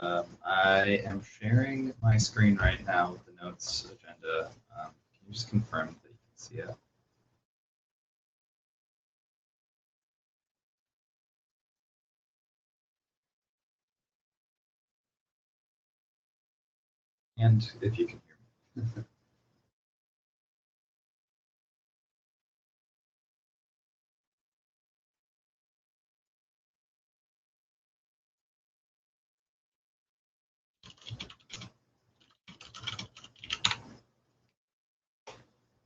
I am sharing my screen right now with the notes agenda. Can you just confirm that you can see it? And if you can hear me.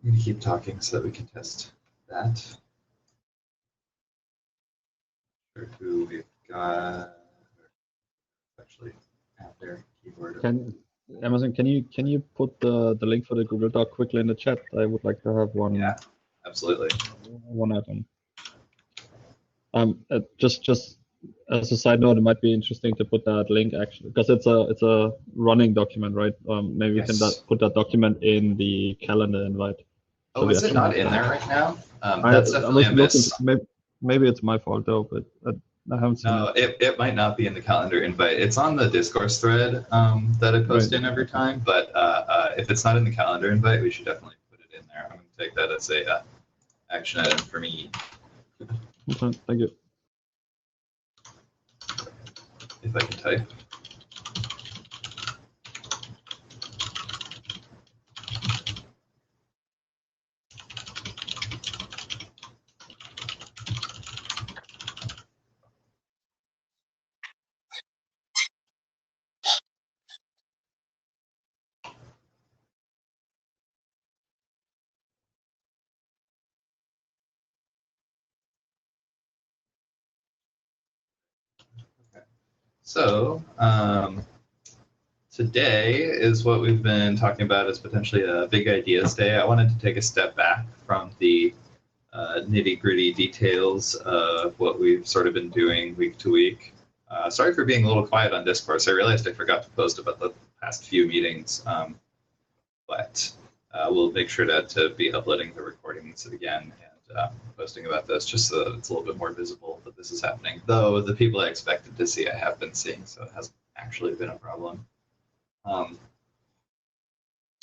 I'm going to keep talking so that we can test that. Sure who we've got. Actually, at their keyboard. Amazon, can you put the link for the Google Doc quickly in the chat? I would like to have one. Yeah, absolutely. One item. Just as a side note, it might be interesting to put that link actually, because it's a running document, right? Maybe we can put that document in the calendar invite. Oh, is it not in there right now? That's definitely a miss. Maybe it's my fault though, but I haven't seen it. It might not be in the calendar invite. It's on the discourse thread that I post in every time, but if it's not in the calendar invite, we should definitely put it in there. I'm going to take that as a action item for me. Okay, thank you. If I can type. So today is what we've been talking about as potentially a big ideas day. I wanted to take a step back from the nitty-gritty details of what we've sort of been doing week to week. Sorry for being a little quiet on Discourse. I realized I forgot to post about the past few meetings, but we'll make sure to be uploading the recordings again and posting about this just so that it's a little bit more visible that this is happening. Though the people I expected to see I have been seeing, so it hasn't actually been a problem.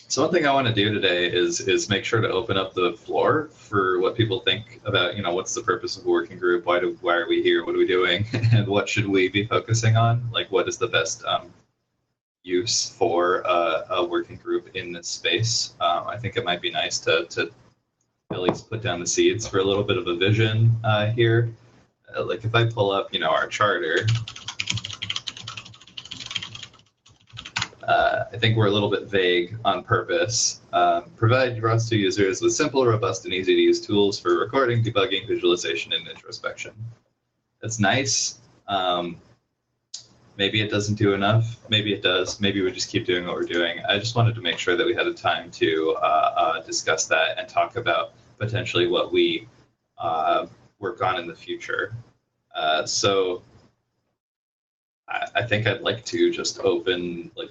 So one thing I want to do today is make sure to open up the floor for what people think about, what's the purpose of a working group? Why are we here? What are we doing? And what should we be focusing on? Like, what is the best use for a working group in this space? I think it might be nice to at least put down the seeds for a little bit of a vision here. Like if I pull up, our charter, I think we're a little bit vague on purpose. Provide ROS2 users with simple, robust, and easy to use tools for recording, debugging, visualization, and introspection. That's nice. Maybe it doesn't do enough. Maybe it does. Maybe we just keep doing what we're doing. I just wanted to make sure that we had a time to discuss that and talk about potentially what we work on in the future. So I think I'd like to just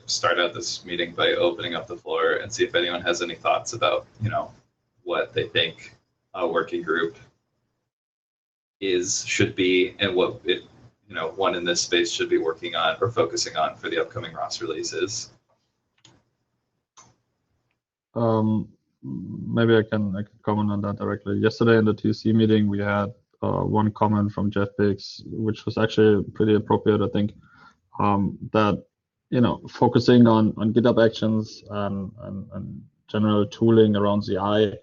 start out this meeting by opening up the floor and see if anyone has any thoughts about, what they think a working group should be, and what one in this space should be working on or focusing on for the upcoming ROS releases. Maybe I can comment on that directly. Yesterday in the TC meeting, we had one comment from Jeff Biggs, which was actually pretty appropriate, I think, that focusing on GitHub Actions and general tooling around CI,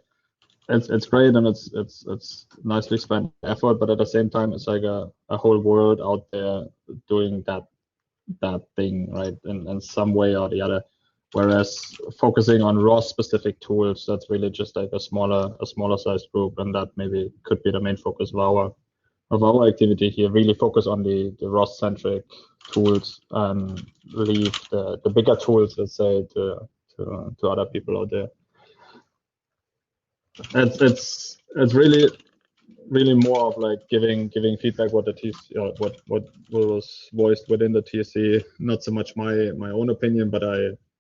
it's great and it's nicely spent effort, but at the same time, it's like a whole world out there doing that thing, right, in some way or the other. Whereas focusing on ROS specific tools, that's really just like a smaller sized group, and that maybe could be the main focus of our activity here. Really focus on the ROS centric tools and leave the bigger tools, let's say, to other people out there. It's really more of like giving feedback what the TC, what was voiced within the TC. Not so much my own opinion, but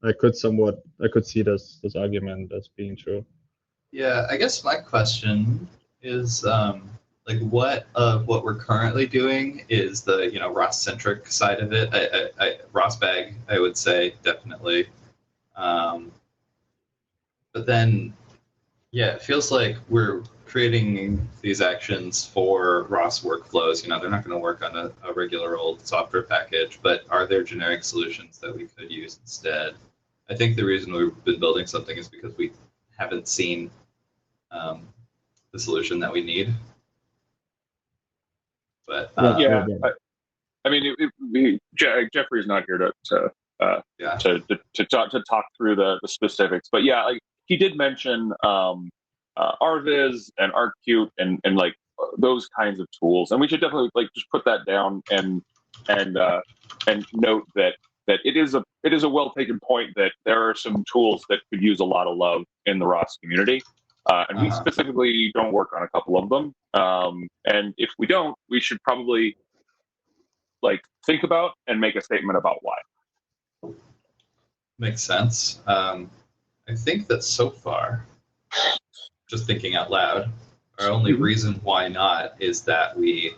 I could see this argument as being true. Yeah, I guess my question is, like what we're currently doing is the ROS centric side of it. ROS bag, I would say definitely. But then, yeah, it feels like we're creating these actions for ROS workflows. They're not going to work on a regular old software package, but are there generic solutions that we could use instead? I think the reason we've been building something is because we haven't seen the solution that we need. But yeah, I mean, Jeffrey's not here to talk through the specifics, but yeah, like he did mention RViz and ArcQt and like those kinds of tools, and we should definitely like just put that down and note that it is a well taken point that there are some tools that could use a lot of love in the ROS community. And we specifically don't work on a couple of them. And if we don't, we should probably like think about and make a statement about why. Makes sense. I think that so far, just thinking out loud, our only reason why not is that we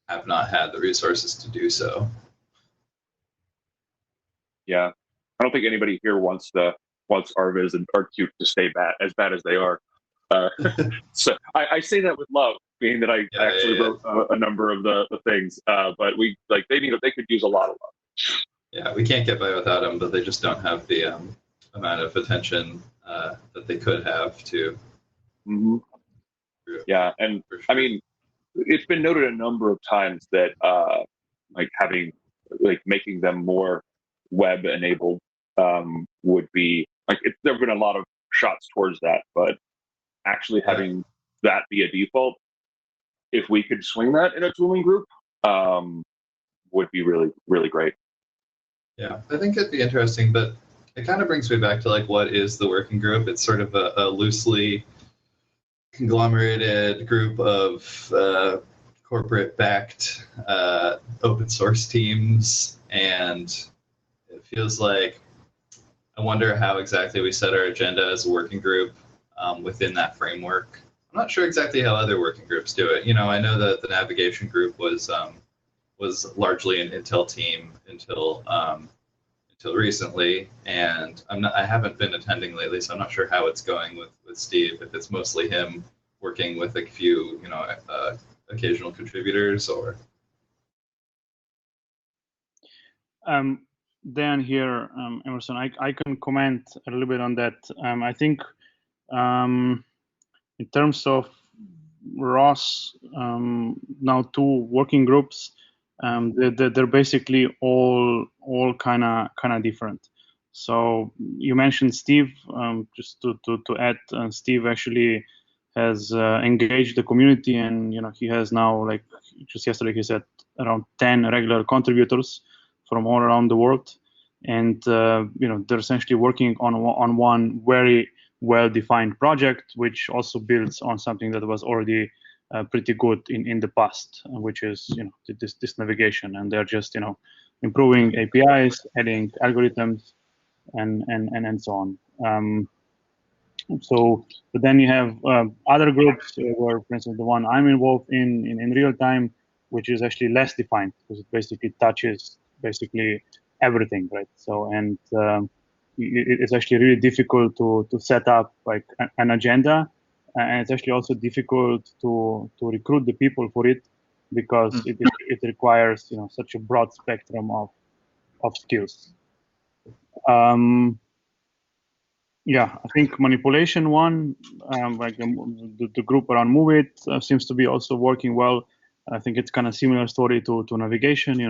have not had the resources to do so. Yeah, I don't think anybody here wants RViz and ArcQt to stay as bad as they are. So I say that with love, being that I wrote a number of the things, but they could use a lot of love. Yeah, we can't get by without them, but they just don't have the amount of attention that they could have to. Mm-hmm. Yeah, and sure. I mean, it's been noted a number of times that making them more web enabled would be there have been a lot of shots towards that, but actually having that be a default, if we could swing that in a tooling group, would be really, really great. Yeah, I think it'd be interesting, but it kind of brings me back to like what is the working group? It's sort of a loosely conglomerated group of corporate-backed open source teams, and it feels like I wonder how exactly we set our agenda as a working group within that framework. I'm not sure exactly how other working groups do it. I know that the navigation group was largely an Intel team until recently, and I haven't been attending lately, so I'm not sure how it's going with Steve. If it's mostly him working with a few occasional contributors, or Dan here, Emerson. I can comment a little bit on that. I think in terms of ROS, now two working groups, they're basically all kind of different. So you mentioned Steve. Just to add, Steve actually has engaged the community, and he has now, like just yesterday he said, around 10 regular contributors from all around the world, and they're essentially working on one very well-defined project, which also builds on something that was already pretty good in the past, which is this navigation, and they're just improving APIs, adding algorithms, and so on. But then you have other groups where, for instance, the one I'm involved in real time, which is actually less defined because it basically touches everything, right? So it's actually really difficult to set up like an agenda, and it's actually also difficult to recruit the people for it because it requires such a broad spectrum of skills. Yeah, I think manipulation one, like the group around Move It seems to be also working well. I think it's kind of similar story to navigation.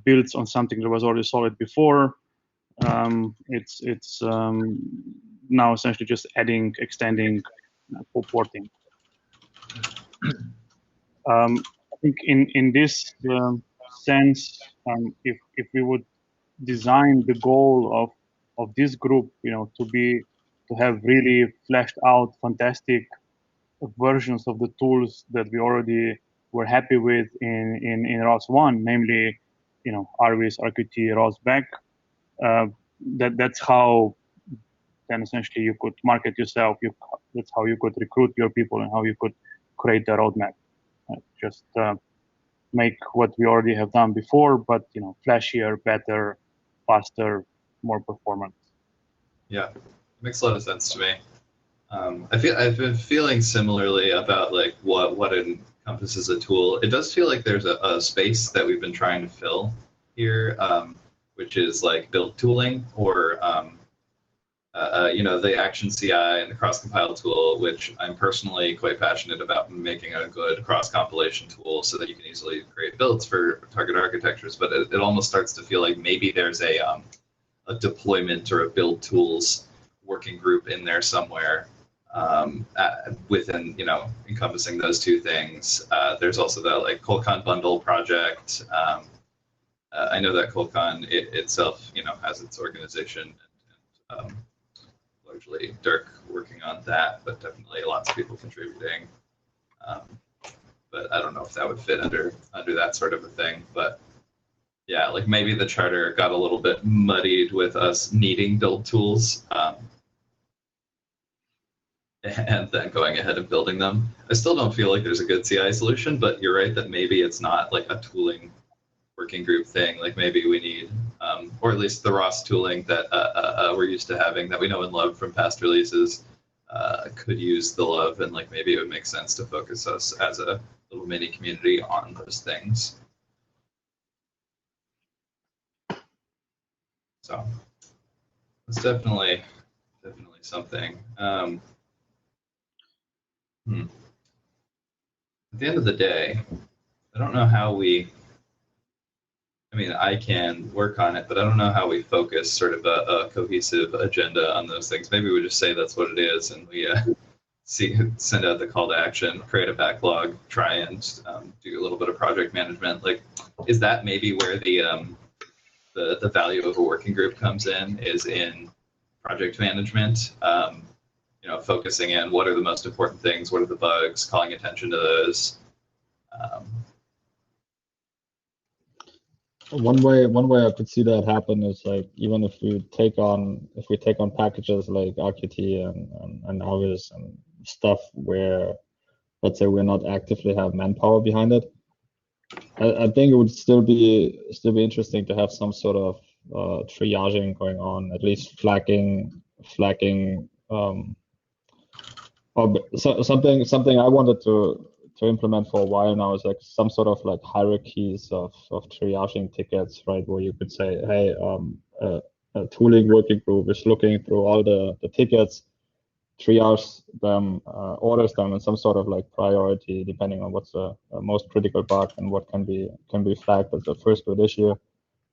Builds on something that was already solid before. It's now essentially just adding, extending, porting. I think in this sense, if we would design the goal of this group, to have really fleshed out fantastic versions of the tools that we already were happy with in ROS 1, namely, RViz, RQT, ROS back. That's how then essentially you could market yourself. That's how you could recruit your people and how you could create the roadmap. Just make what we already have done before, but flashier, better, faster, more performant. Yeah, makes a lot of sense to me. I've been feeling similarly about like what encompasses a tool. It does feel like there's a space that we've been trying to fill here, which is like build tooling or the Action CI and the cross-compile tool, which I'm personally quite passionate about making a good cross-compilation tool so that you can easily create builds for target architectures. But it almost starts to feel like maybe there's a deployment or a build tools working group in there somewhere within, encompassing those two things. There's also the like Colcon bundle project. I know that Colcon itself, has its organization and largely Dirk working on that, but definitely lots of people contributing. But I don't know if that would fit under that sort of a thing. But yeah, like maybe the charter got a little bit muddied with us needing build tools and then going ahead and building them. I still don't feel like there's a good CI solution, but you're right that maybe it's not like a tooling working group thing. Like maybe we need, or at least the ROS tooling that we're used to having, that we know and love from past releases, could use the love, and like maybe it would make sense to focus us as a little mini community on those things. So it's definitely something. At the end of the day, I don't know how I can work on it, but I don't know how we focus sort of a cohesive agenda on those things. Maybe we just say that's what it is, and we send out the call to action, create a backlog, try and do a little bit of project management. Like, is that maybe where the value of a working group comes in, is in project management? Focusing in what are the most important things, what are the bugs, calling attention to those. One way I could see that happen is like, even if we take on packages like RQT and ROS and stuff where, let's say, we're not actively have manpower behind it, I think it would still be interesting to have some sort of triaging going on, at least flagging something I wanted to implement for a while now is like some sort of like hierarchies of triaging tickets, right? Where you could say, hey, a tooling working group is looking through all the tickets, triage them, orders them in some sort of like priority, depending on what's the most critical bug and what can be flagged as the first good issue.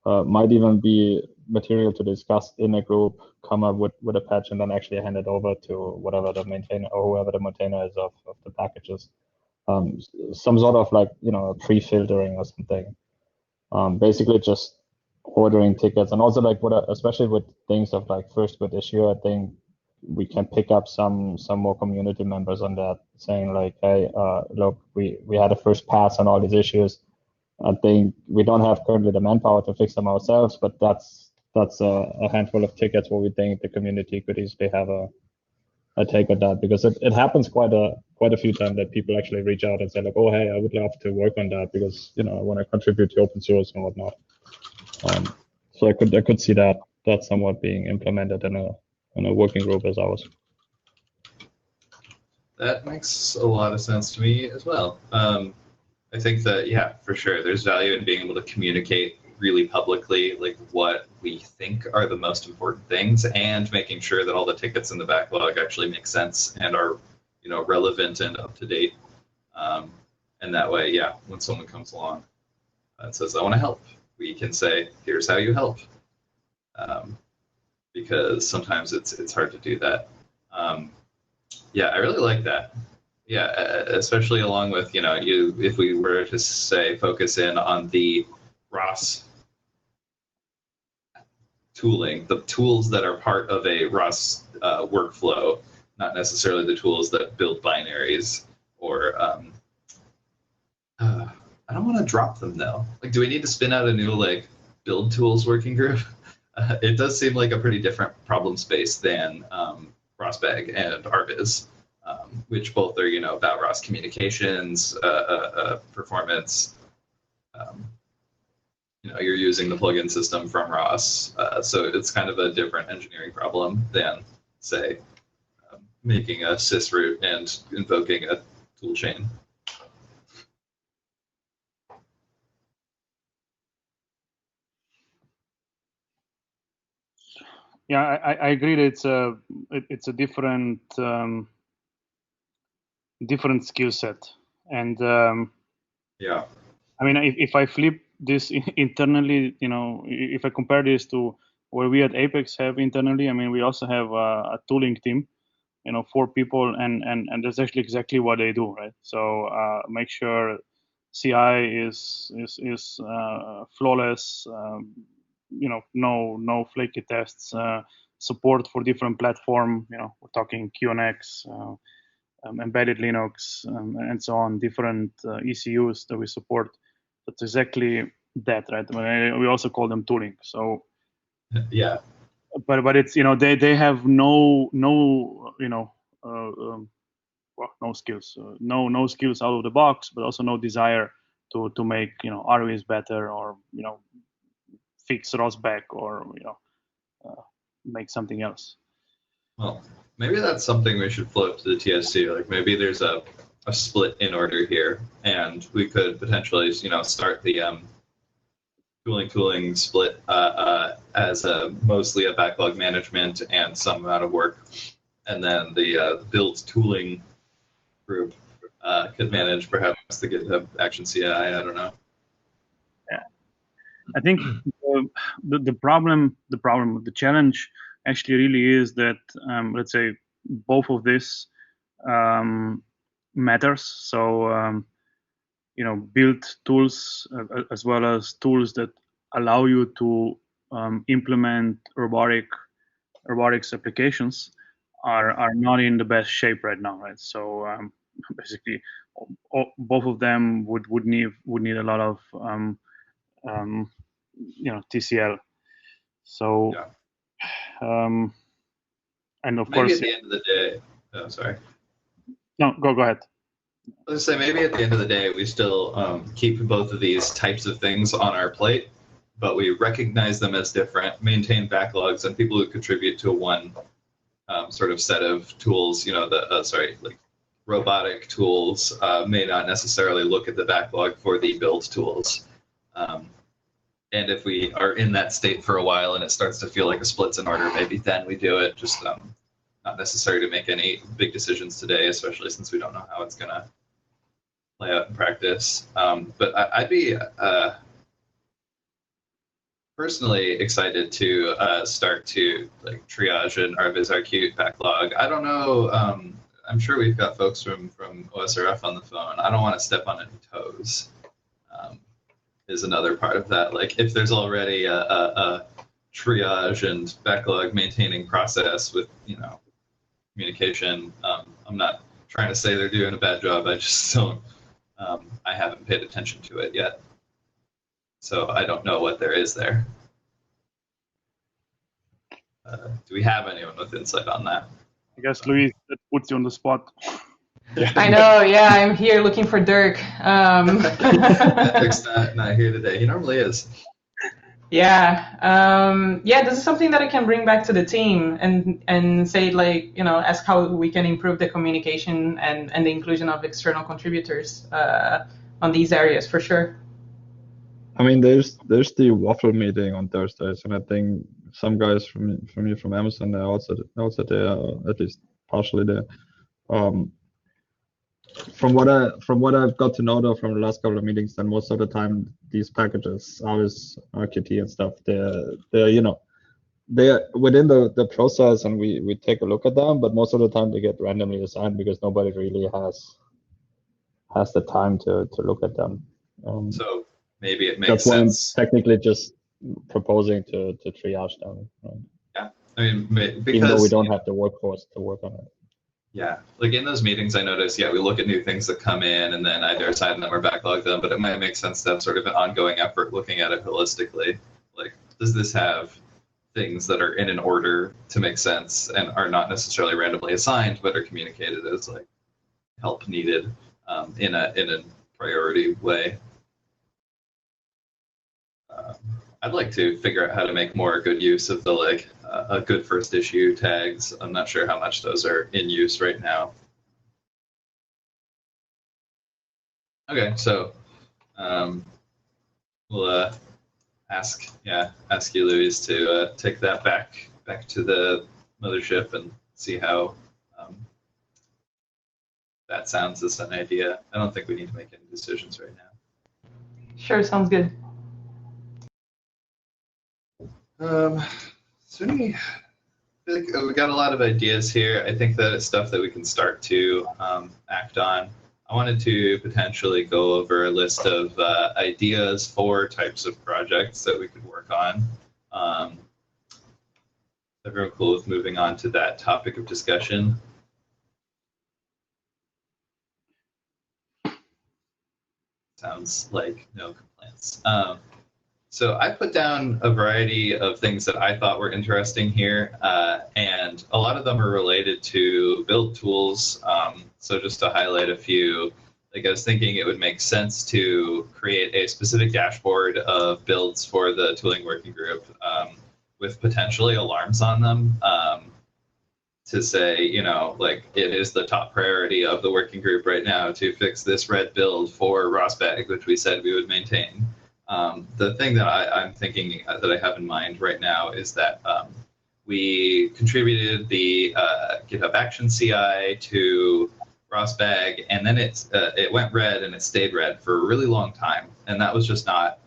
Might even be material to discuss in a group, come up with a patch, and then actually hand it over to whatever the maintainer or whoever the maintainer is of the packages. Some sort of like, pre-filtering or something. Basically just ordering tickets, and also like especially with things of like first good issue, I think we can pick up some more community members on that, saying like, hey, look, we had a first pass on all these issues. I think we don't have currently the manpower to fix them ourselves, but that's a handful of tickets where we think the community could easily have a take on that, because it happens quite a few times that people actually reach out and say like, oh, hey, I would love to work on that because I want to contribute to open source and whatnot. So I could see that somewhat being implemented in a working group as ours. That makes a lot of sense to me as well. I think that, yeah, for sure, there's value in being able to communicate really publicly like what we think are the most important things, and making sure that all the tickets in the backlog actually make sense and are relevant and up to date. And that way, yeah, when someone comes along and says, I want to help, we can say, here's how you help. Because sometimes it's hard to do that. Yeah, I really like that. Yeah, especially along with, if we were to say focus in on the ROS tooling, the tools that are part of a ROS workflow, not necessarily the tools that build binaries or I don't want to drop them though. Like, do we need to spin out a new like build tools working group? It does seem like a pretty different problem space than ROSBag and RViz. which both are, about ROS communications, performance. You're using the plugin system from ROS, so it's kind of a different engineering problem than, say, making a sysroot and invoking a toolchain. Yeah, I agree that it's a different different skill set, and Yeah. I mean, if I flip this internally, if I compare this to where we at Apex have internally, I mean, we also have a tooling team, 4 people, and that's actually exactly what they do, right? So make sure CI is flawless, no flaky tests, support for different platform, we're talking QNX, embedded Linux, and so on, different ECUs that we support. That's exactly that, right? I mean, we also call them tooling. So yeah, but it's they have no skills, no skills out of the box, but also no desire to make ROS better, or fix ROS back, or make something else. Well, maybe that's something we should float to the TSC. Like maybe there's a split in order here, and we could potentially start the tooling split as mostly a backlog management and some amount of work, and then the build tooling group could manage perhaps the GitHub Action CI. I don't know. Yeah, I think the challenge actually really is that let's say both of this matters. So build tools as well as tools that allow you to implement robotics applications are not in the best shape right now, right? So basically, both of them would need a lot of TCL. So and of maybe course, at the end of the day, sorry. No, go ahead. Let's say maybe at the end of the day, we still keep both of these types of things on our plate, but we recognize them as different, maintain backlogs, and people who contribute to one sort of set of tools, like robotic tools, may not necessarily look at the backlog for the build tools. And if we are in that state for a while and it starts to feel like a split's in order, maybe then we do it. Just not necessary to make any big decisions today, especially since we don't know how it's going to play out in practice. But I'd be personally excited to start to triage an RVizRQ backlog. I don't know. I'm sure we've got folks from OSRF on the phone. I don't want to step on any toes. Is another part of that. Like if there's already a triage and backlog maintaining process with communication, I'm not trying to say they're doing a bad job. I just don't. I haven't paid attention to it yet, so I don't know what there is there. Do we have anyone with insight on that? I guess Luis, that puts you on the spot. I know, yeah, I'm here looking for Dirk. Dirk's not here today. He normally is. Yeah, this is something that I can bring back to the team and say, ask how we can improve the communication and the inclusion of external contributors on these areas for sure. I mean, there's the waffle meeting on Thursdays, and I think some guys from Amazon are also there, at least partially there. From what I've got to know though from the last couple of meetings, then most of the time these packages, ROS, RQT and stuff, they're within the process, and we take a look at them, but most of the time they get randomly assigned because nobody really has the time to look at them. So maybe it makes sense. That's why I'm technically just proposing to triage them. Right? Yeah, I mean, because even though we don't have the workforce to work on it. Yeah, like in those meetings, I notice, we look at new things that come in and then either assign them or backlog them, but it might make sense to have sort of an ongoing effort looking at it holistically. Like, does this have things that are in an order to make sense and are not necessarily randomly assigned, but are communicated as like help needed in a priority way. I'd like to figure out how to make more good use of the like a good first issue tags. I'm not sure how much those are in use right now. Okay, so we'll ask you, Louise, to take that back to the mothership and see how that sounds as an idea. I don't think we need to make any decisions right now. Sure, sounds good. So we got a lot of ideas here. I think that it's stuff that we can start to act on. I wanted to potentially go over a list of ideas for types of projects that we could work on. Everyone cool with moving on to that topic of discussion? Sounds like no complaints. So I put down a variety of things that I thought were interesting here, and a lot of them are related to build tools. So just to highlight a few, like I was thinking it would make sense to create a specific dashboard of builds for the tooling working group with potentially alarms on them to say, you know, like it is the top priority of the working group right now to fix this red build for ROS bag, which we said we would maintain. The thing that I'm thinking that I have in mind right now is that we contributed the GitHub Action CI to ROS bag, and then it went red and it stayed red for a really long time, and that was just not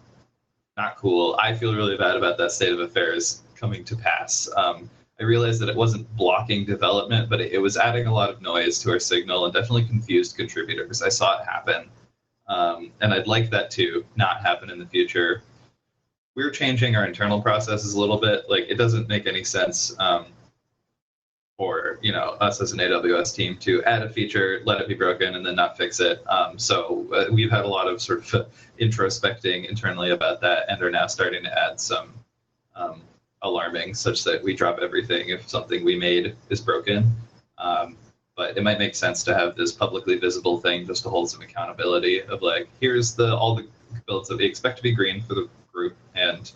cool. I feel really bad about that state of affairs coming to pass. I realized that it wasn't blocking development, but it was adding a lot of noise to our signal and definitely confused contributors. I saw it happen. And I'd like that to not happen in the future. We're changing our internal processes a little bit. Like it doesn't make any sense for us as an AWS team to add a feature, let it be broken, and then not fix it. So we've had a lot of sort of introspecting internally about that, and are now starting to add some alarming, such that we drop everything if something we made is broken. But it might make sense to have this publicly visible thing just to hold some accountability of like, here's all the builds that we expect to be green for the group, and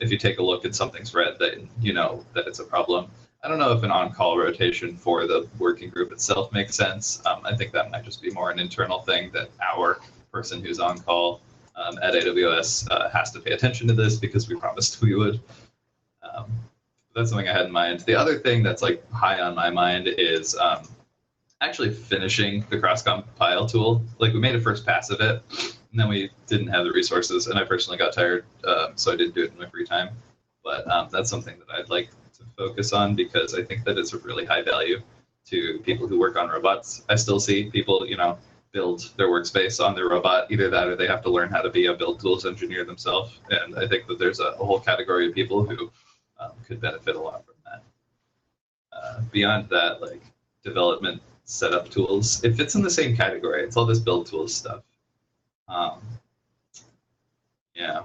if you take a look and something's red, then you know that it's a problem. I don't know if an on-call rotation for the working group itself makes sense. I think that might just be more an internal thing that our person who's on call at AWS has to pay attention to this because we promised we would. That's something I had in mind. The other thing that's like high on my mind is actually finishing the cross-compile tool. Like we made a first pass of it, and then we didn't have the resources, and I personally got tired, so I didn't do it in my free time. But that's something that I'd like to focus on because I think that it's of really high value to people who work on robots. I still see people, build their workspace on their robot. Either that or they have to learn how to be a build tools engineer themselves. And I think that there's a whole category of people who could benefit a lot from that. Beyond that, like development setup tools, it fits in the same category. It's all this build tools stuff. Yeah.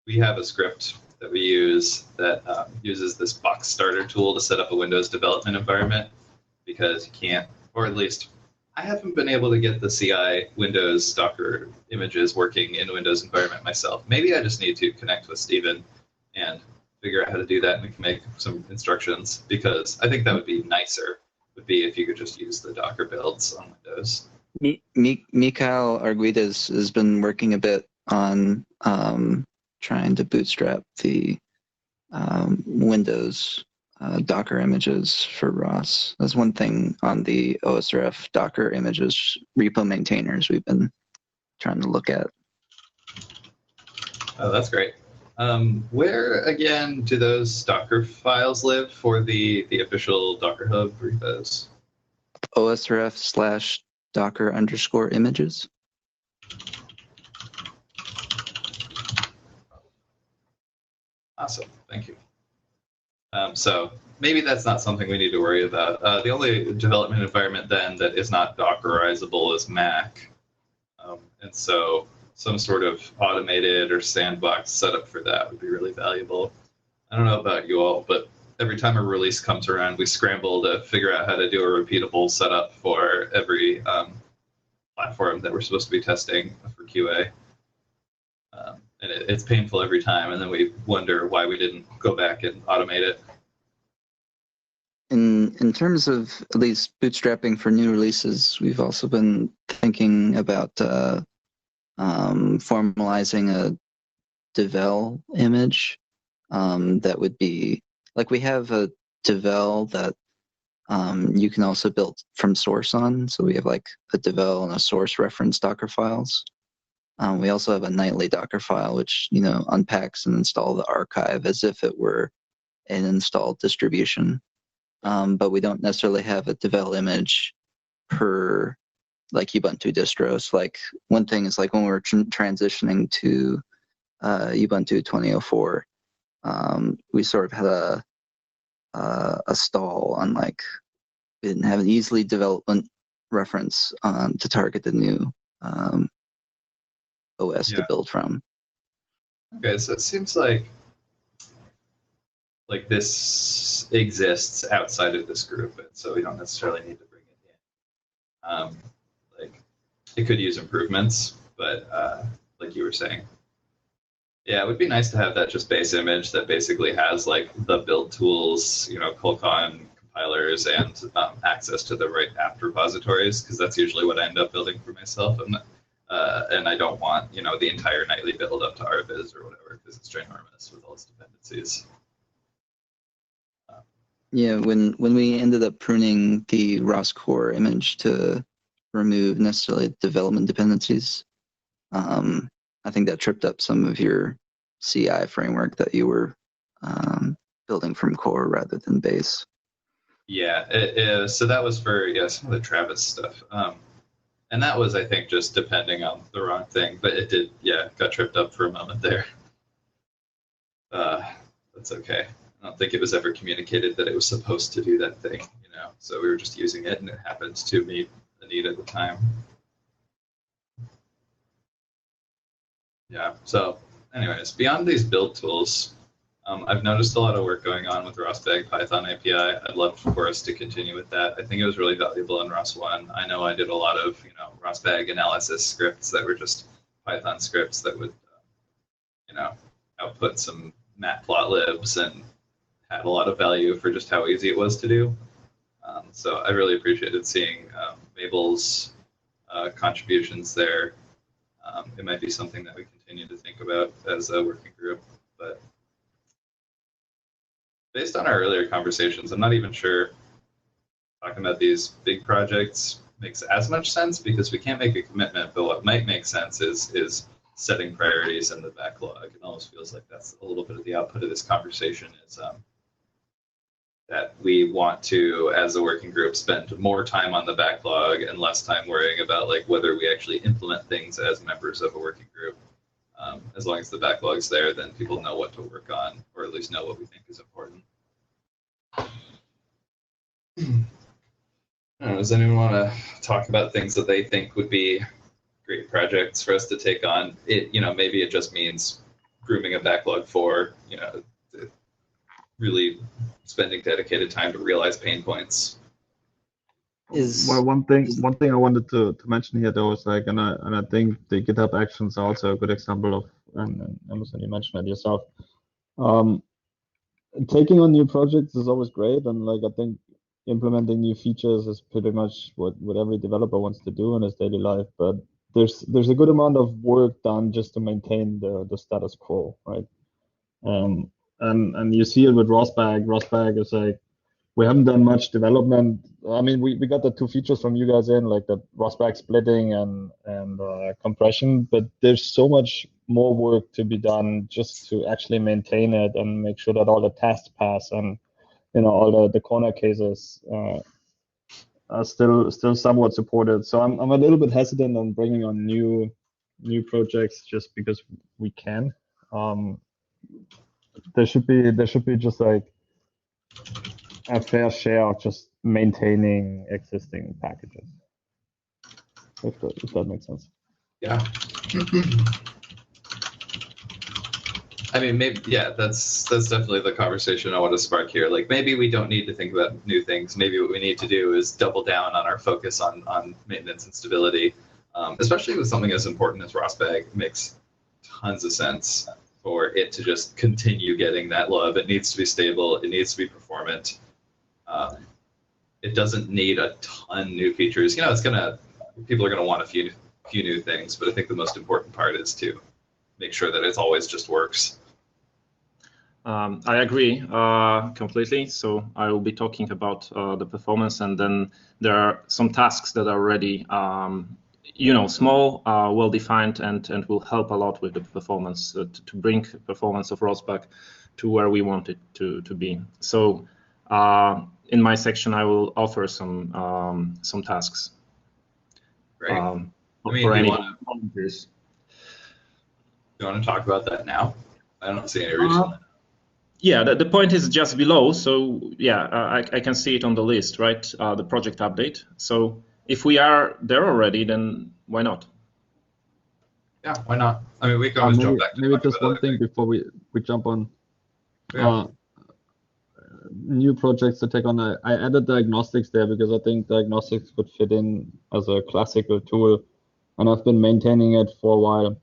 We have a script that we use that uses this box starter tool to set up a Windows development environment, because you can't, or at least I haven't been able to get the CI Windows Docker images working in a Windows environment myself. Maybe I just need to connect with Steven and figure out how to do that, and we can make some instructions, because I think that would be nicer, would be if you could just use the Docker builds on Windows. Mikhail Arguides has been working a bit on trying to bootstrap the Windows Docker images for ROS. That's one thing on the OSRF Docker images repo maintainers we've been trying to look at. Oh, that's great. Where, again, do those Docker files live for the official Docker Hub repos? OSRF/Docker_images. Awesome, thank you. So maybe that's not something we need to worry about. The only development environment then that is not Dockerizable is Mac. And so some sort of automated or sandbox setup for that would be really valuable. I don't know about you all, but every time a release comes around, we scramble to figure out how to do a repeatable setup for every platform that we're supposed to be testing for QA. And it's painful every time, and then we wonder why we didn't go back and automate it. In terms of at least bootstrapping for new releases, we've also been thinking about formalizing a devel image that would be like, we have a devel that you can also build from source on. So we have like a devel and a source reference Docker files. We also have a nightly Docker file, which, you know, unpacks and installs the archive as if it were an installed distribution. But we don't necessarily have a devel image per like Ubuntu distros. Like, one thing is, like, when we're transitioning to Ubuntu 2004, we sort of had a stall on, like, we didn't have an easily development reference to target the new OS to build from. Okay, so it seems like this exists outside of this group, and so we don't necessarily need to bring it in. Like, it could use improvements, but like you were saying, yeah, it would be nice to have that just base image that basically has like the build tools, you know, Colcon compilers, and access to the right apt repositories, because that's usually what I end up building for myself. And I don't want, you know, the entire nightly build up to RViz or whatever, because it's ginormous with all its dependencies. Yeah, when we ended up pruning the ROS core image to remove necessarily development dependencies, I think that tripped up some of your CI framework that you were building from core rather than base. Yeah, so that was for some of the Travis stuff. And that was, I think, just depending on the wrong thing, but it did, got tripped up for a moment there. That's okay. I don't think it was ever communicated that it was supposed to do that thing, you know. So we were just using it, and it happened to meet the need at the time. Yeah. So, anyways, beyond these build tools, I've noticed a lot of work going on with ROSbag Python API. I'd love for us to continue with that. I think it was really valuable in ROS 1. I know I did a lot of, you know, ROSbag analysis scripts that were just Python scripts that would, you know, output some matplotlibs and had a lot of value for just how easy it was to do. So I really appreciated seeing Mabel's contributions there. It might be something that we continue to think about as a working group, but based on our earlier conversations, I'm not even sure talking about these big projects makes as much sense, because we can't make a commitment, but what might make sense is setting priorities in the backlog. It almost feels like that's a little bit of the output of this conversation, is that we want to, as a working group, spend more time on the backlog and less time worrying about like whether we actually implement things as members of a working group. As long as the backlog's there, then people know what to work on, or at least know what we think is important. Does anyone want to talk about things that they think would be great projects for us to take on? It, you know, maybe it just means grooming a backlog for, you know, really spending dedicated time to realize pain points. Well, one thing I wanted to mention here, though, is like, and I think the GitHub Actions are also a good example of, and Emerson, you mentioned it yourself. Taking on new projects is always great, and like, I think implementing new features is pretty much what every developer wants to do in his daily life. But there's a good amount of work done just to maintain the status quo, right? And you see it with ROSbag. ROSbag is like, we haven't done much development. I mean, we got the two features from you guys in, like the ROSbag splitting and compression, but there's so much more work to be done just to actually maintain it and make sure that all the tests pass, and, you know, all the corner cases are still somewhat supported. So I'm a little bit hesitant on bringing on new projects just because we can. There should be just like a fair share of just maintaining existing packages, if that makes sense. Yeah, I mean, maybe, yeah, that's definitely the conversation I want to spark here. Like, maybe we don't need to think about new things. Maybe what we need to do is double down on our focus on maintenance and stability, especially with something as important as ROSBag. It makes tons of sense for it to just continue getting that love. It needs to be stable. It needs to be performant. It doesn't need a ton new features. You know, people are gonna want a few new things, but I think the most important part is to make sure that it always just works. I agree completely. So I will be talking about the performance, and then there are some tasks that are already, small, well-defined, and will help a lot with the performance to bring performance of ROSBag to where we want it to be. So in my section, I will offer some tasks. Great. For any volunteers. You want to talk about that now? I don't see any reason. Yeah, the point is just below. So yeah, I can see it on the list, right? The project update. So if we are there already, then why not? Yeah, why not? I mean, we can always jump back to maybe just one thing before we jump on. Yeah. New projects to take on. I added diagnostics there because I think diagnostics could fit in as a classical tool, and I've been maintaining it for a while.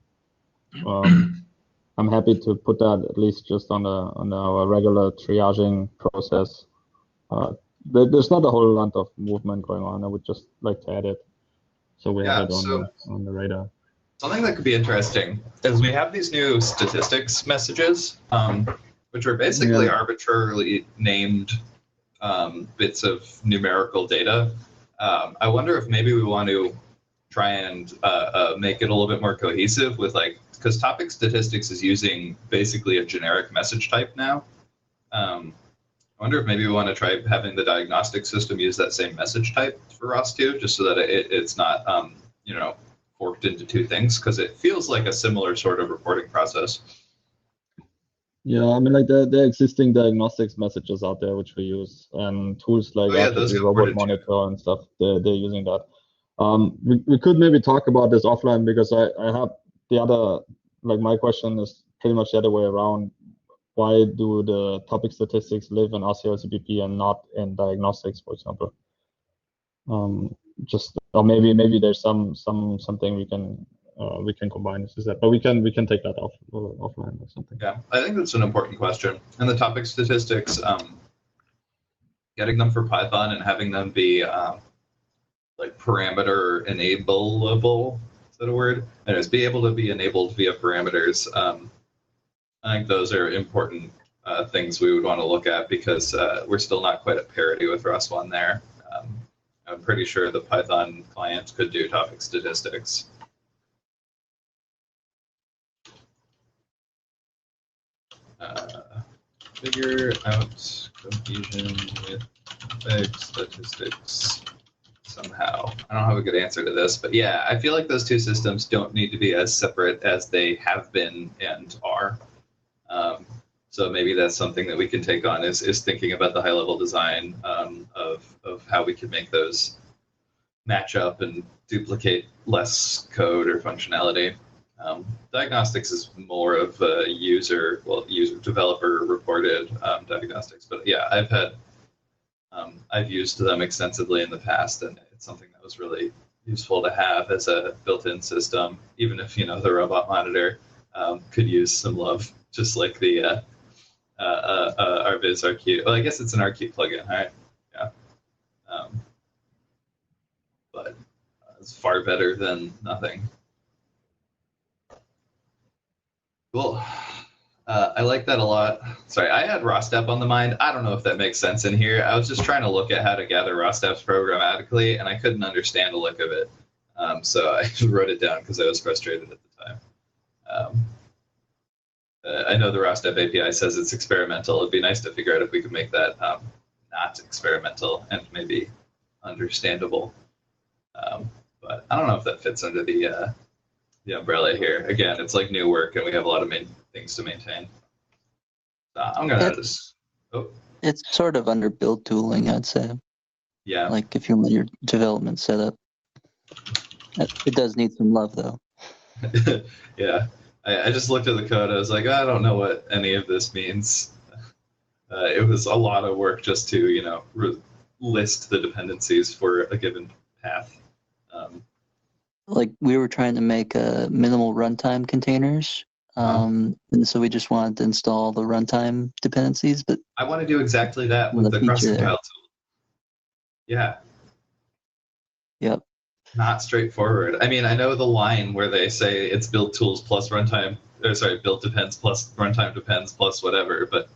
I'm happy to put that at least just on our regular triaging process. There's not a whole lot of movement going on. I would just like to add it, so we have it on the radar. Something that could be interesting is we have these new statistics messages, which are basically arbitrarily named bits of numerical data. I wonder if maybe we want to try and make it a little bit more cohesive with, like, because topic statistics is using basically a generic message type now. I wonder if maybe we want to try having the diagnostic system use that same message type for ROS2, just so that it's not forked into two things, because it feels like a similar sort of reporting process. Yeah, I mean, like the existing diagnostics messages out there which we use, and tools like Robot Monitor and stuff, they're using that. We could maybe talk about this offline, because I have the other, like, my question is pretty much the other way around. Why do the topic statistics live in RCL-CPP and not in diagnostics, for example? Or maybe there's something we can combine with that, but we can take that offline or something. Yeah, I think that's an important question. And the topic statistics, getting them for Python and having them be like parameter enableable, is that a word? Anyways, be able to be enabled via parameters. I think those are important things we would want to look at, because we're still not quite at parity with ROS1 there. I'm pretty sure the Python client could do topic statistics. Figure out cohesion with topic statistics somehow. I don't have a good answer to this, but yeah, I feel like those two systems don't need to be as separate as they have been and are. So maybe that's something that we can take on, is thinking about the high-level design of how we can make those match up and duplicate less code or functionality. Diagnostics is more of a user developer reported diagnostics, but yeah, I've used them extensively in the past, and it's something that was really useful to have as a built-in system, even if the robot monitor could use some love, just like the RViz RQ. Well, I guess it's an RQ plugin, right? Yeah. But it's far better than nothing. Cool. I like that a lot. Sorry, I had ROSTEP on the mind. I don't know if that makes sense in here. I was just trying to look at how to gather ROSTEPs programmatically, and I couldn't understand a lick of it. So I just wrote it down because I was frustrated at the time. I know the ROSTEP API says it's experimental. It'd be nice to figure out if we could make that not experimental and maybe understandable. But I don't know if that fits under the umbrella here. Again, it's like new work, and we have a lot of things to maintain. I'm gonna just. Oh. It's sort of under build tooling, I'd say. Yeah. Like if you want your development setup, it does need some love, though. Yeah, I just looked at the code. I was like, I don't know what any of this means. It was a lot of work just to, list the dependencies for a given path. Like we were trying to make minimal runtime containers, and so we just wanted to install the runtime dependencies. But I want to do exactly that with the cross-compile tool. Yeah. Yep. Not straightforward. I mean, I know the line where they say it's build tools plus runtime, build depends plus runtime depends plus whatever, but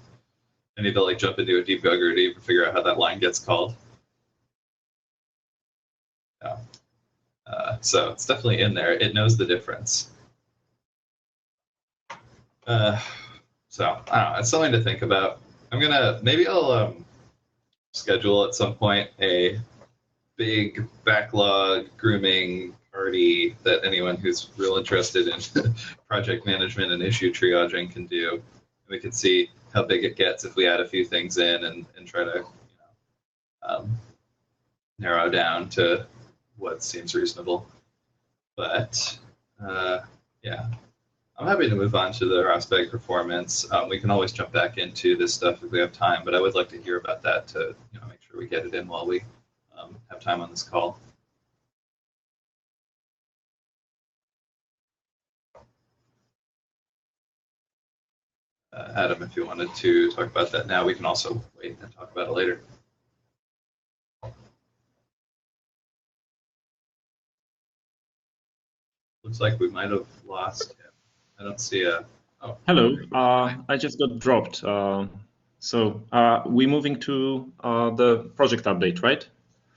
I need to jump into a debugger to even figure out how that line gets called. Yeah. So it's definitely in there. It knows the difference. So I don't know. It's something to think about. Maybe I'll schedule at some point a big backlog grooming party that anyone who's real interested in project management and issue triaging can do. We can see how big it gets if we add a few things in and try to narrow down to what seems reasonable. But yeah, I'm happy to move on to the ROS-bag performance. We can always jump back into this stuff if we have time, but I would like to hear about that to make sure we get it in while we have time on this call. Adam, if you wanted to talk about that now, we can also wait and talk about it later. Looks like we might have lost him. I don't see a... Oh. Hello. I just got dropped. So we're moving to the project update, right?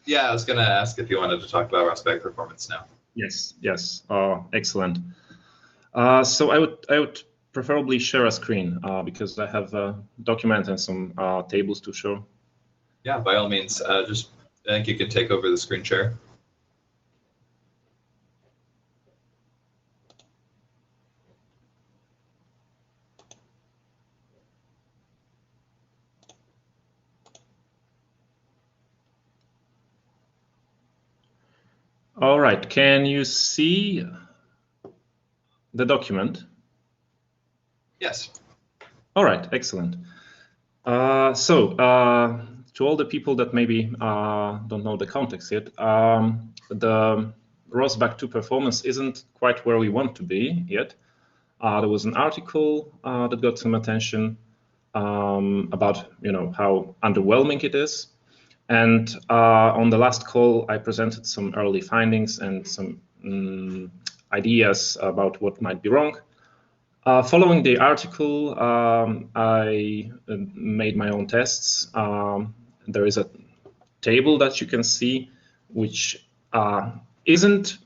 Yeah, I was going to ask if you wanted to talk about ROS-bag performance now. Yes. Excellent. So I would preferably share a screen because I have a document and some tables to show. Yeah, by all means. I think you can take over the screen share. All right. Can you see the document? Yes. All right. Excellent. So to all the people that maybe don't know the context yet, the ROS-bag2 performance isn't quite where we want to be yet. There was an article that got some attention about how underwhelming it is. And on the last call, I presented some early findings and some ideas about what might be wrong. Following the article, I made my own tests. There is a table that you can see, which isn't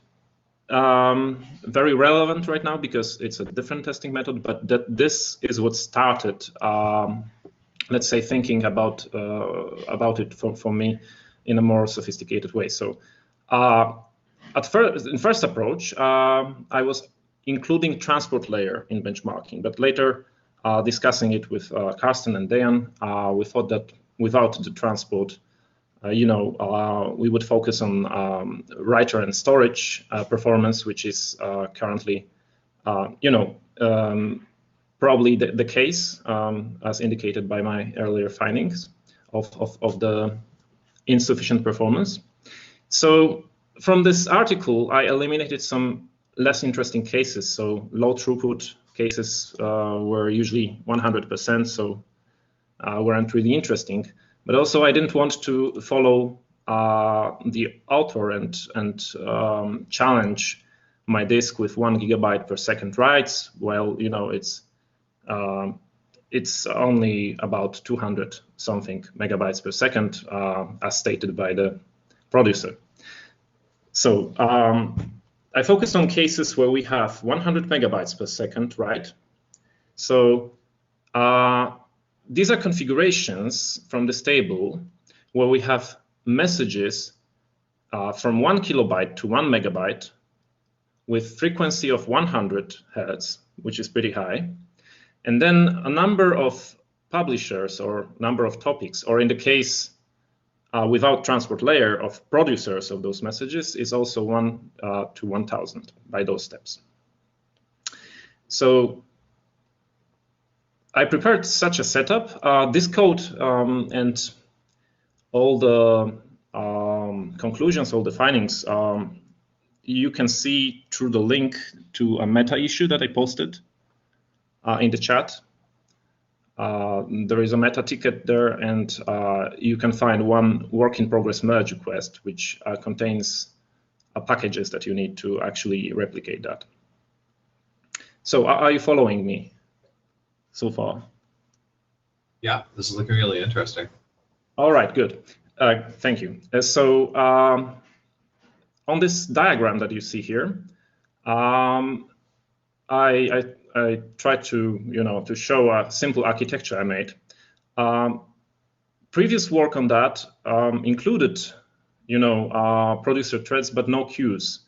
very relevant right now because it's a different testing method, but this is what started let's say, thinking about it for me in a more sophisticated way. So in first approach, I was including transport layer in benchmarking, but later discussing it with Karsten and Dejan, we thought that without the transport, we would focus on writer and storage performance, which is currently, probably the case, as indicated by my earlier findings of the insufficient performance. So from this article, I eliminated some less interesting cases. So low throughput cases were usually 100%, so weren't really interesting. But also I didn't want to follow the author and challenge my disk with 1 GB per second writes. Well, it's only about 200 something megabytes per second, as stated by the producer. So I focused on cases where we have 100 megabytes per second, right? So these are configurations from this table where we have messages from 1 kilobyte to 1 megabyte with frequency of 100 hertz, which is pretty high. And then a number of publishers or number of topics, or in the case without transport layer of producers of those messages is also 1 to 1000 by those steps. So I prepared such a setup. This code and all the conclusions, all the findings, you can see through the link to a meta issue that I posted in the chat. There is a meta ticket there, and you can find one work in progress merge request, which contains packages that you need to actually replicate that. So are you following me so far? Yeah, this is looking really interesting. All right, good. Thank you. So on this diagram that you see here, I tried to to show a simple architecture I made. Previous work on that included producer threads but no queues.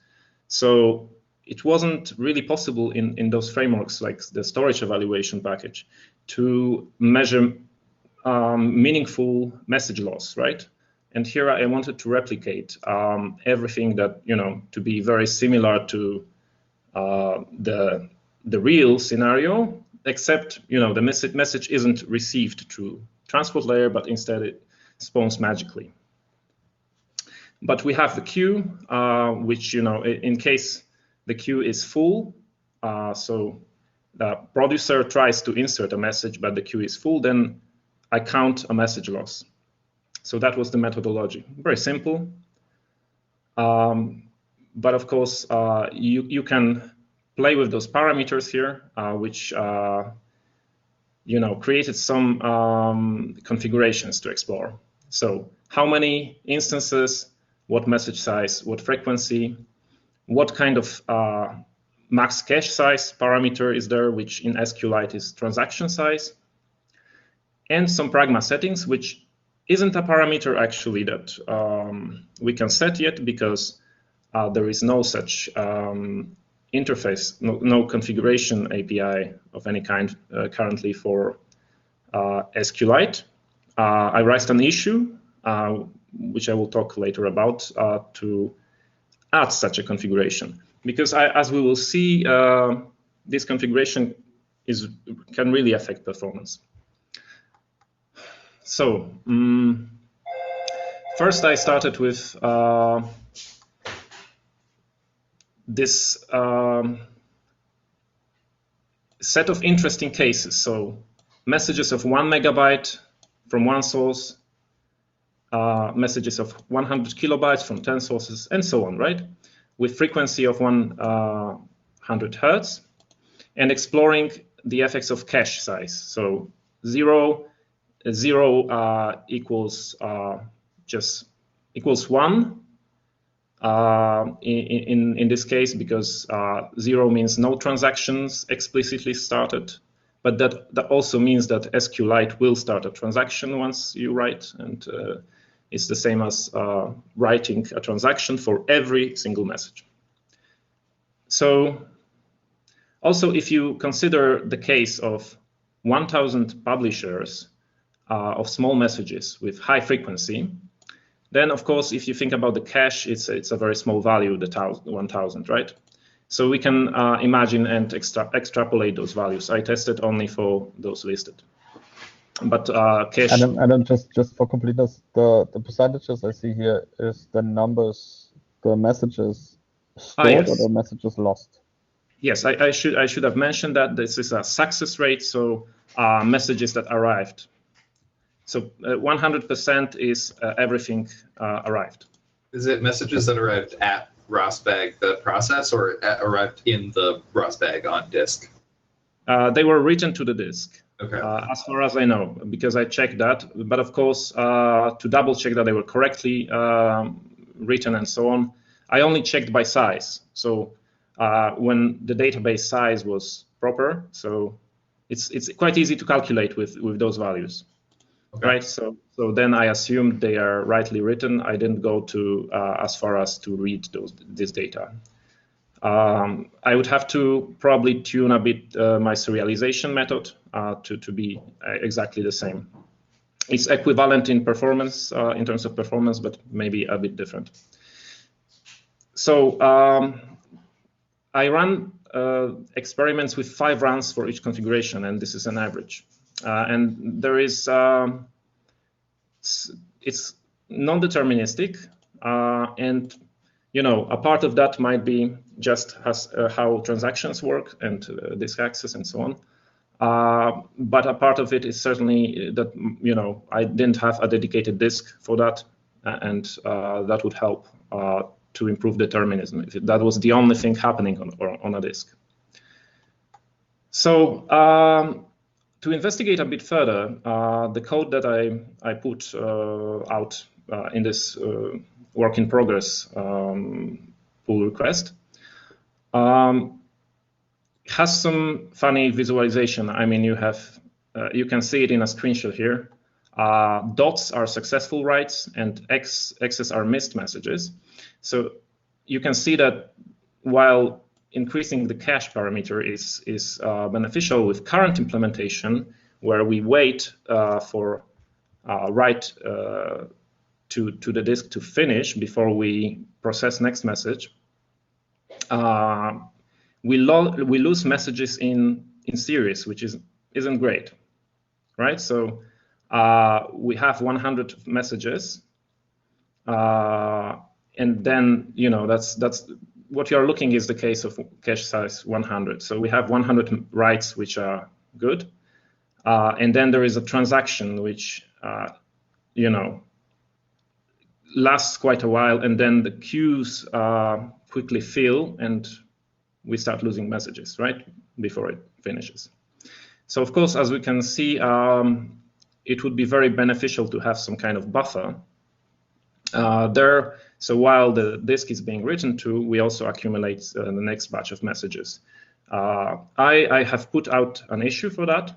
So it wasn't really possible in those frameworks like the storage evaluation package to measure meaningful message loss, right? And here I wanted to replicate everything that to be very similar to the real scenario, except the message isn't received through transport layer, but instead it spawns magically. But we have the queue, which in case the queue is full, so the producer tries to insert a message, but the queue is full, then I count a message loss. So that was the methodology. Very simple. But of course, you can play with those parameters here, which created some configurations to explore. So how many instances, what message size, what frequency, what kind of max cache size parameter is there, which in SQLite is transaction size, and some pragma settings, which isn't a parameter actually that we can set yet because there is no such interface, no configuration API of any kind currently for SQLite. I raised an issue, which I will talk later about, to add such a configuration. Because as we will see, this configuration can really affect performance. So first I started with this set of interesting cases. So messages of 1 megabyte from one source, messages of 100 kilobytes from 10 sources, and so on, right? With frequency of 100 hertz, and exploring the effects of cache size. So zero equals equals 1 in this case, because 0 means no transactions explicitly started, but that also means that SQLite will start a transaction once you write, and it's the same as writing a transaction for every single message. So also, if you consider the case of 1,000 publishers of small messages with high frequency, then of course, if you think about the cache, it's a very small value, the 1,000, right? So we can imagine and extrapolate those values. I tested only for those listed. But cache. And just for completeness, the percentages I see here is the numbers, the messages stored yes. or the messages lost. Yes, I should have mentioned that this is a success rate, so messages that arrived. So 100% is everything arrived. Is it messages that arrived at ROSbag, the process, or arrived in the ROSbag on disk? They were written to the disk. Okay. As far as I know, because I checked that. But of course, to double check that they were correctly written and so on, I only checked by size. So when the database size was proper, so it's quite easy to calculate with those values. Okay. Right, so then I assumed they are rightly written. I didn't go to as far as to read this data. I would have to probably tune a bit my serialization method to be exactly the same. It's equivalent in performance, in terms of performance, but maybe a bit different. So I ran experiments with 5 runs for each configuration, and this is an average. And there is it's non-deterministic, and a part of that might be just how transactions work and disk access and so on. But a part of it is certainly that I didn't have a dedicated disk for that, and that would help to improve determinism if that was the only thing happening on a disk. So to investigate a bit further, the code that I put out in this work in progress pull request has some funny visualization. I mean, you can see it in a screenshot here. Dots are successful writes and X's are missed messages. So you can see that while increasing the cache parameter is beneficial with current implementation, where we wait for write to the disk to finish before we process next message, we lose messages in series, which isn't great, right? So we have 100 messages, and then that's what you are looking is the case of cache size 100. So we have 100 writes which are good, and then there is a transaction which lasts quite a while, and then the queues quickly fill and we start losing messages right before it finishes. So of course, as we can see, it would be very beneficial to have some kind of buffer there. So while the disk is being written to, we also accumulate the next batch of messages. I have put out an issue for that,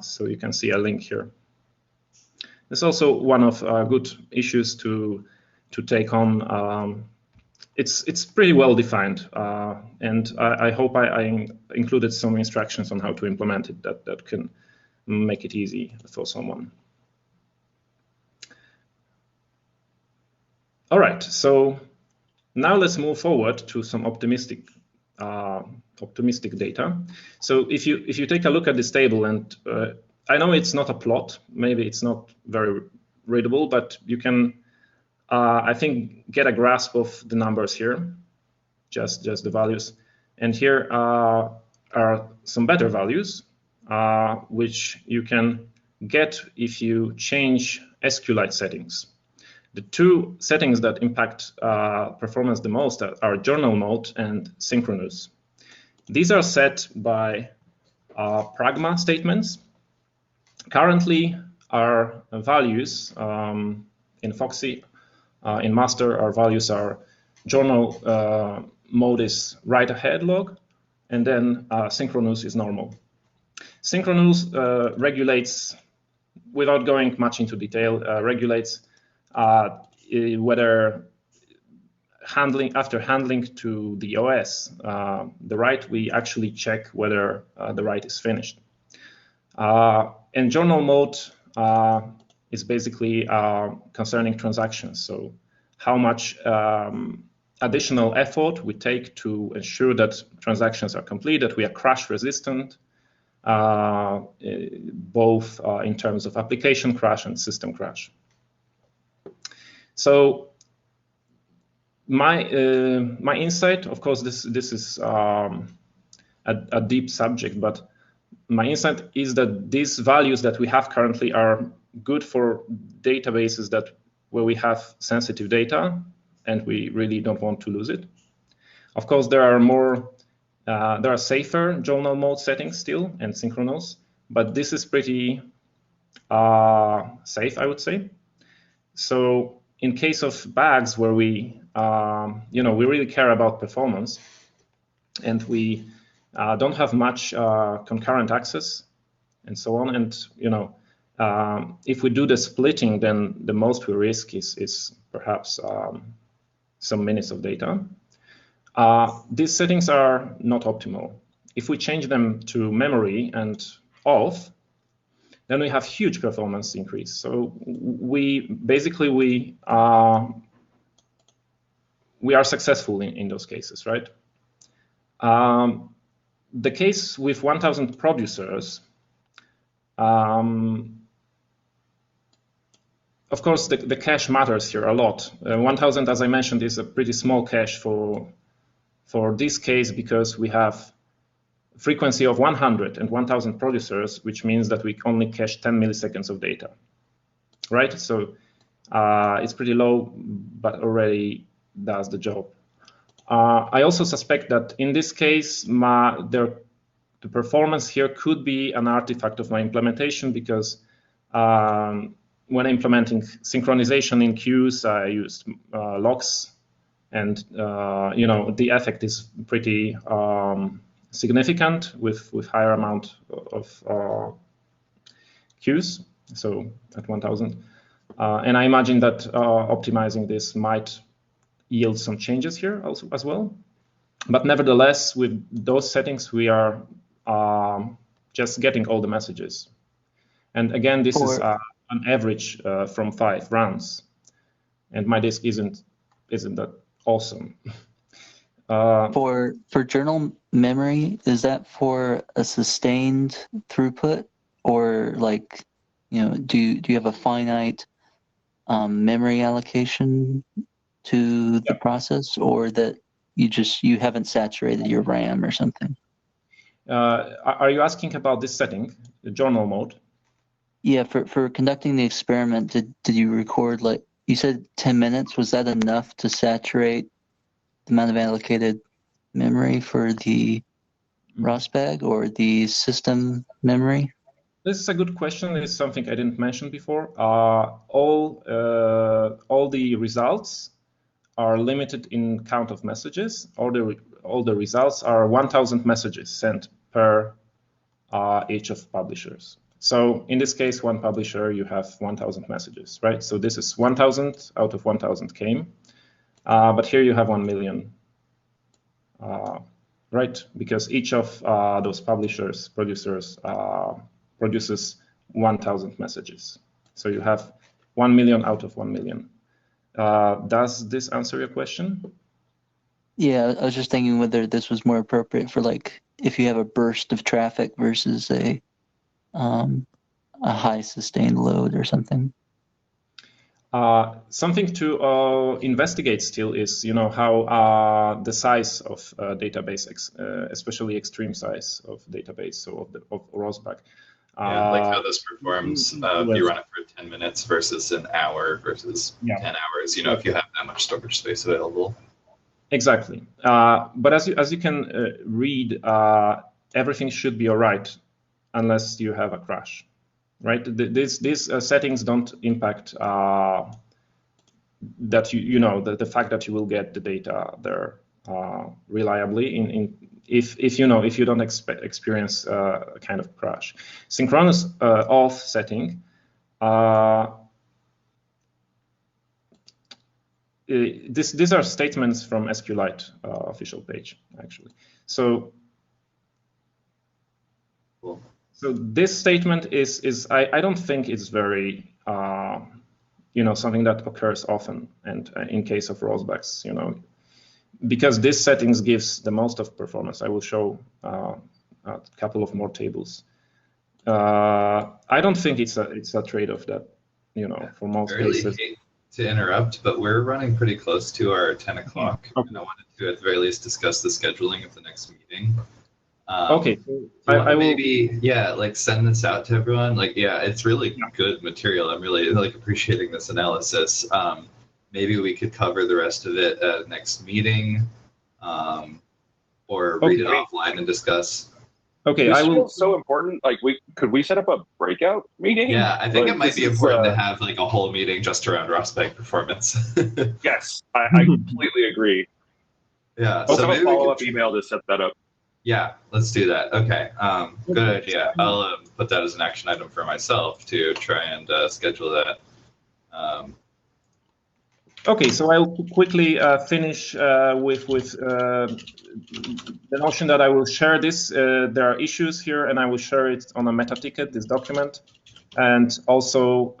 so you can see a link here. It's also one of good issues to take on. It's pretty well defined, and I hope I included some instructions on how to implement it that can make it easy for someone. All right, so now let's move forward to some optimistic data. So if you take a look at this table, and I know it's not a plot, maybe it's not very readable, but you can, I think, get a grasp of the numbers here, just the values. And here are some better values, which you can get if you change SQLite settings. The two settings that impact performance the most are journal mode and synchronous. These are set by pragma statements. Currently, our values in Foxy, in master, our values are journal mode is write ahead log, and then synchronous is normal. Synchronous regulates, without going much into detail, regulates whether after handling to the OS the write, we actually check whether the write is finished. And journal mode is basically concerning transactions. So how much additional effort we take to ensure that transactions are complete, that we are crash resistant, both in terms of application crash and system crash. So my insight, of course, this is a deep subject, but my insight is that these values that we have currently are good for databases where we have sensitive data and we really don't want to lose it. Of course, there are safer journal mode settings still and synchronous, but this is pretty safe, I would say. So in case of bags where we really care about performance and we don't have much concurrent access and so on, and if we do the splitting, then the most we risk is perhaps some minutes of data. These settings are not optimal. If we change them to memory and off, then we have huge performance increase. So we are successful in those cases, right? The case with 1,000 producers, of course, the cache matters here a lot. 1,000, as I mentioned, is a pretty small cache for this case because we have frequency of 100 and 1,000 producers, which means that we only cache 10 milliseconds of data, right? So it's pretty low, but already does the job. I also suspect that in this case, the performance here could be an artifact of my implementation because when implementing synchronization in queues, I used locks, and the effect is pretty significant with higher amount of queues, so at 1,000. And I imagine that optimizing this might yield some changes here also as well. But nevertheless, with those settings, we are just getting all the messages. And again, this is an average from 5 runs, and my disk isn't that awesome. For journal memory, is that for a sustained throughput, or like, do you have a finite memory allocation to the process, or that you haven't saturated your RAM or something? Are you asking about this setting, the journal mode? Yeah, for conducting the experiment, did you record, like you said, 10 minutes? Was that enough to saturate the amount of allocated memory for the ROS bag or the system memory? This is a good question. It's something I didn't mention before. All the results are limited in count of messages. All the results are 1,000 messages sent per each of publishers. So in this case, one publisher, you have 1,000 messages, right? So this is 1,000 out of 1,000 came. But here you have 1 million, right? Because each of those producers produces 1,000 messages. So you have 1 million out of 1 million. Does this answer your question? Yeah, I was just thinking whether this was more appropriate for, like, if you have a burst of traffic versus a high sustained load or something. Something to investigate still is, how the size of database, especially extreme size of database, so of ROSBAG. Yeah, like how this performs if you run it for 10 minutes versus an hour versus 10 hours, if you have that much storage space available. Exactly. But as you can read, everything should be all right unless you have a crash, right? These settings don't impact that the fact that you will get the data there reliably if you don't experience a kind of crash. Synchronous auth setting. These are statements from SQLite official page, actually. So cool. So this statement is I don't think it's very something that occurs often, and in case of ROSBAGs, because this settings gives the most of performance. I will show a couple of more tables. I don't think it's a trade-off that for most cases. Hate to interrupt, but we're running pretty close to our 10 o'clock, and I wanted to at the very least discuss the scheduling of the next meeting. Okay, I will maybe send this out to everyone. It's really good material. I'm really appreciating this analysis. Maybe we could cover the rest of it at next meeting, or read it offline and discuss. Okay, this feels so important. Could we set up a breakout meeting? Yeah, I think it might be important to have a whole meeting just around ROSBAG performance. Yes, I completely agree. Yeah, so maybe a follow-up email to set that up. Yeah, let's do that. Okay, good idea. I'll put that as an action item for myself to try and schedule that. Okay, so I'll quickly finish with the notion that I will share this. There are issues here, and I will share it on a meta ticket, this document. And also,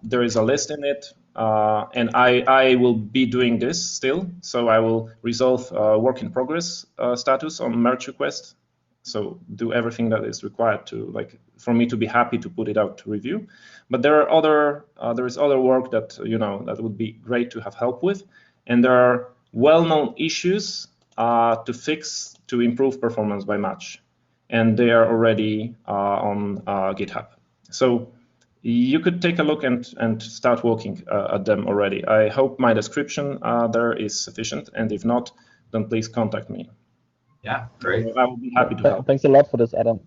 there is a list in it and I will be doing this still. So I will resolve work in progress status on merge request. So do everything that is required to for me to be happy to put it out to review. But there are there is other work that that would be great to have help with, and there are well-known issues to fix to improve performance by match, and they are already on GitHub. So you could take a look and start working at them already. I hope my description there is sufficient, and if not, then please contact me. Yeah, great. I will be happy to help. Thanks a lot for this, Adam.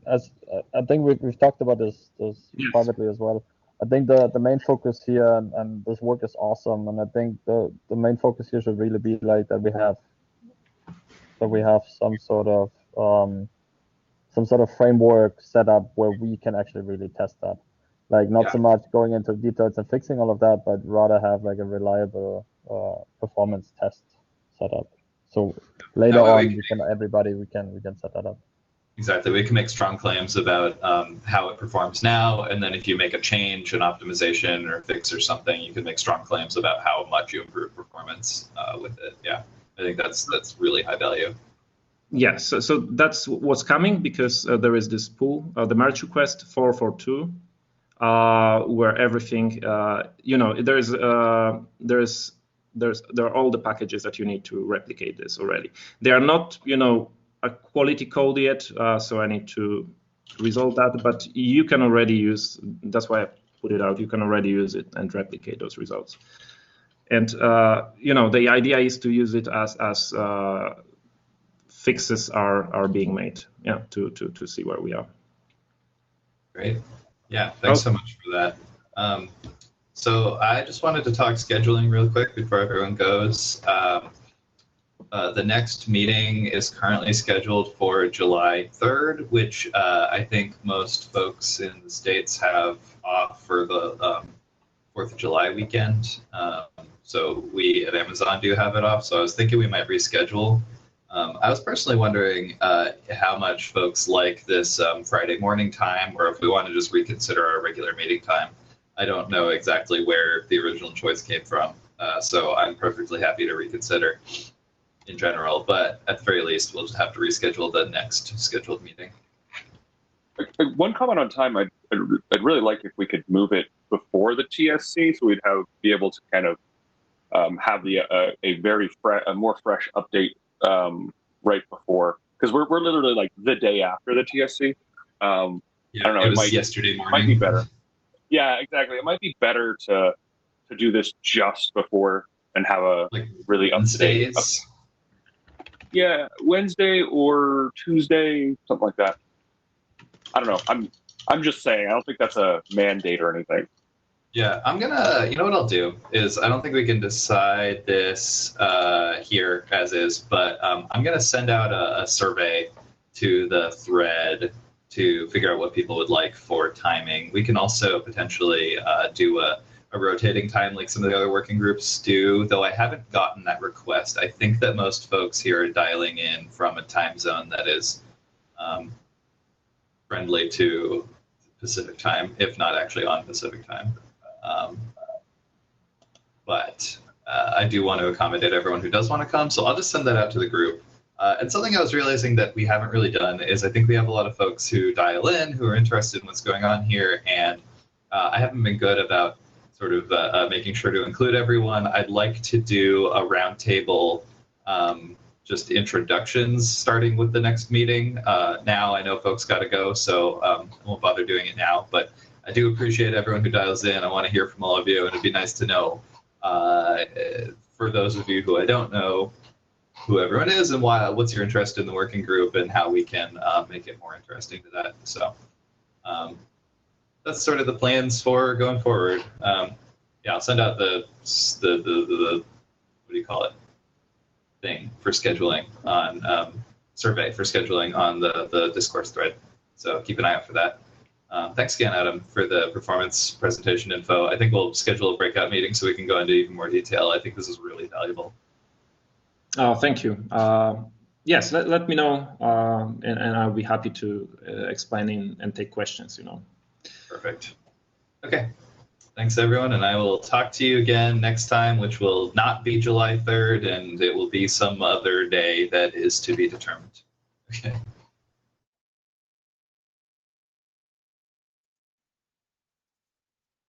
As I think we've talked about this Yes. privately as well. I think the main focus here, and this work is awesome, and I think the main focus here should really be like that we have some sort of framework set up where we can actually really test that. Like not so much going into details and fixing all of that, but rather have like a reliable performance test set up. So later on, we can set that up. Exactly. We can make strong claims about how it performs now, and then if you make a change, an optimization or a fix or something, you can make strong claims about how much you improve performance with it. Yeah, I think that's really high value. Yes, so that's what's coming, because there is this pool, the merge request 442, where everything, there are all the packages that you need to replicate this already. They are not, a quality code yet, so I need to resolve that, but you can already use, that's why I put it out, you can already use it and replicate those results. And, the idea is to use it as fixes are being made, to see where we are. Great. Yeah, thanks so much for that. So I just wanted to talk scheduling real quick before everyone goes. The next meeting is currently scheduled for July 3rd, which I think most folks in the States have off for the 4th of July weekend. So we at Amazon do have it off, so I was thinking we might reschedule. I was personally wondering how much folks like this Friday morning time, or if we want to just reconsider our regular meeting time. I don't know exactly where the original choice came from, so I'm perfectly happy to reconsider in general, but at the very least, we'll just have to reschedule the next scheduled meeting. One comment on time, I'd really like if we could move it before the TSC, so we'd be able to kind of have a more fresh update right before, because we're literally like the day after the TSC. I don't know. It was yesterday morning. Might be better. Yeah, exactly. It might be better to do this just before and have a really up-to-date. Yeah, Wednesday or Tuesday, something like that. I don't know. I'm just saying. I don't think that's a mandate or anything. Yeah, I'm gonna, you know what I'll do is, I don't think we can decide this here as is, but I'm gonna send out a survey to the thread to figure out what people would like for timing. We can also potentially do a rotating time like some of the other working groups do, though I haven't gotten that request. I think that most folks here are dialing in from a time zone that is friendly to Pacific time, if not actually on Pacific time. But I do want to accommodate everyone who does want to come, so I'll just send that out to the group. And something I was realizing that we haven't really done is I think we have a lot of folks who dial in, who are interested in what's going on here, and I haven't been good about sort of making sure to include everyone. I'd like to do a roundtable, just introductions starting with the next meeting. Now I know folks got to go, so I won't bother doing it now, but I do appreciate everyone who dials in. I want to hear from all of you, and it'd be nice to know, for those of you who I don't know, who everyone is and what's your interest in the working group and how we can make it more interesting to that. So that's sort of the plans for going forward. Yeah, I'll send out the what do you call it, thing for scheduling on survey for scheduling on the discourse thread. So keep an eye out for that. Thanks again, Adam, for the performance presentation info. I think we'll schedule a breakout meeting so we can go into even more detail. I think this is really valuable. Oh, thank you. Yes, let me know, and I'll be happy to explain and take questions. Perfect. Okay. Thanks, everyone, and I will talk to you again next time, which will not be July 3rd, and it will be some other day that is to be determined. Okay.